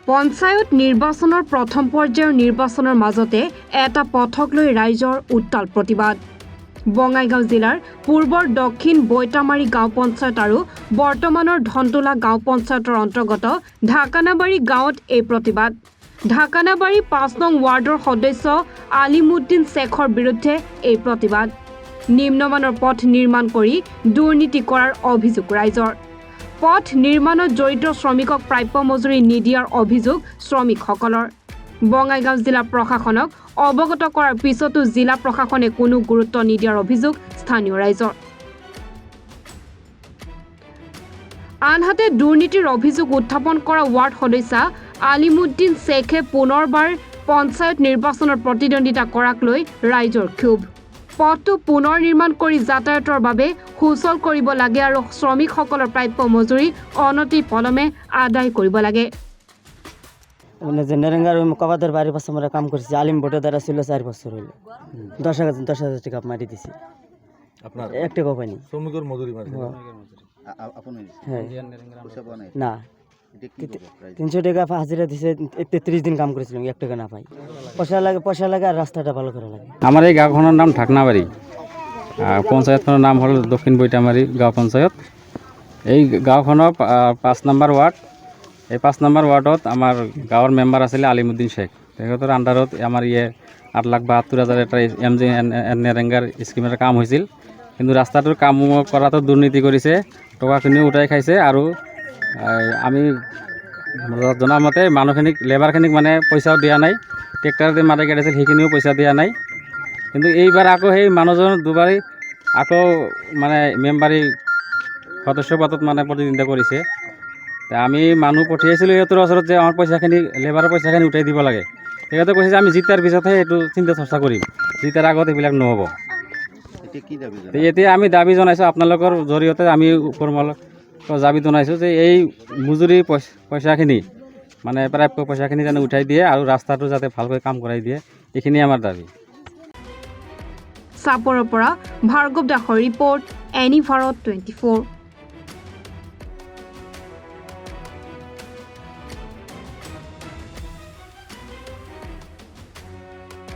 পঞ্চায়ত নিৰ্বাচনৰ প্ৰথম পৰ্যায়ৰ নিৰ্বাচনৰ মাজতে এটা পথক লৈ ৰাইজৰ উত্তাল প্ৰতিবাদ। বঙাইগাঁও জিলাৰ পূৰ্বৰ দক্ষিণ বৈতামাৰী গাঁও পঞ্চায়ত আৰু বৰ্তমানৰ ধনতোলা গাঁও পঞ্চায়তৰ অন্তৰ্গত ঢাকানাবাৰী গাঁৱত এই প্ৰতিবাদ। ঢাকানাবাৰী ৫ নং ৱাৰ্ডৰ সদস্য আলিমুদ্দিন শ্বেখৰ বিৰুদ্ধে এই প্ৰতিবাদ। নিম্নমানৰ পথ নিৰ্মাণ কৰি দুৰ্নীতি কৰাৰ অভিযোগ ৰাইজৰ। পথ নিৰ্মাণত জড়িত শ্ৰমিকক প্ৰাপ্য মজুৰি নিদিয়াৰ অভিযোগ শ্ৰমিকসকলৰ। বঙাইগাঁও জিলা প্ৰশাসনক অৱগত কৰাৰ পিছতো জিলা প্ৰশাসনে কোনো গুৰুত্ব নিদিয়াৰ অভিযোগ স্থানীয় ৰাইজৰ। আনহাতে দুৰ্নীতিৰ অভিযোগ উত্থাপন কৰা ৱাৰ্ড সদস্য আলিমুদ্দিন শ্বেখে পুনৰবাৰ পঞ্চায়ত নিৰ্বাচনত প্ৰতিদ্বন্দ্বিতা কৰাক লৈ ৰাইজৰ ক্ষোভ। পথটো পুনৰ নিৰ্মাণ কৰি যাতায়াতৰ বাবে সুচল কৰিব লাগে আৰু শ্ৰমিকসকলৰ প্ৰাপ্য মজুৰি অনতি পলমে আদায় কৰিব লাগে। নেরেঙ্গার কবাদের বাড়ির পাশে আমরা কাম করছি। আলিম ভোটের দ্বারা ছিল 4 বছর হইল। 10,000 টাকা মারি দিছি। আপনার 1 টাকাও পাইনি। শ্রমিকের মজুরি মারি আপনি না 300 টাকা হাজিরা দিছে। 33 দিন কাম করেছিলাম, 1 টাকা না পাই। পয়সা লাগে আর রাস্তাটা ভালো করা লাগে। আমার এই গাঁওখনের নাম ঢাকনাবাড়ি, পঞ্চায়তখনের নাম হল দক্ষিণ বৈতামারি গাঁও পঞ্চায়ত। এই গাঁওখনৰ 5 নম্বৰ ৱাৰ্ড। এই 5 নম্বৰ ৱাৰ্ডত আমাৰ গাঁৱৰ মেম্বাৰ আছিলে আলিমুদ্দিন শ্বেখ। তেখেতৰ আণ্ডাৰত আমাৰ 8,72,000 এটা নেৰেঙ্গাৰ স্কিমৰ কাম হৈছিল। কিন্তু ৰাস্তাটোৰ কাম কৰাটো দুৰ্নীতি কৰিছে, টকাখিনিও উঠাই খাইছে। আৰু আমি জনামতে মানুহখিনিক লেবাৰখিনিক মানে পইচাও দিয়া নাই। ট্ৰেক্টৰতে মাৰি কাটিছিল, সেইখিনিও পইচা দিয়া নাই। কিন্তু এইবাৰ আকৌ সেই মানুহজন দুবাৰী আকৌ মানে মেম্বাৰী সদস্য পদত মানে প্ৰতিদ্বন্দ্বিতা কৰিছে। আমি মানুহ পঠিয়াইছিলোঁ সিহঁতৰ ওচৰত যে আমাৰ পইচাখিনি লেবাৰৰ পইচাখিনি উঠাই দিব লাগে। সিহঁতে কৈছে যে আমি জিতাৰ পিছতহে এইটো চিন্তা চৰ্চা কৰিম, জিতাৰ আগত এইবিলাক নহ'ব। এতিয়া আমি দাবী জনাইছোঁ আপোনালোকৰ জৰিয়তে, আমি ওপৰমহলৰ দাবী জনাইছোঁ যে এই মজুৰি পইচাখিনি মানে প্ৰাপ্য পইচাখিনি যেন উঠাই দিয়ে আৰু ৰাস্তাটো যাতে ভালকৈ কাম কৰাই দিয়ে, এইখিনি আমাৰ দাবী। চাপৰৰ পৰা ভাৰ্গৱ দাসৰ ৰিপৰ্ট, এনি ভাৰত 24।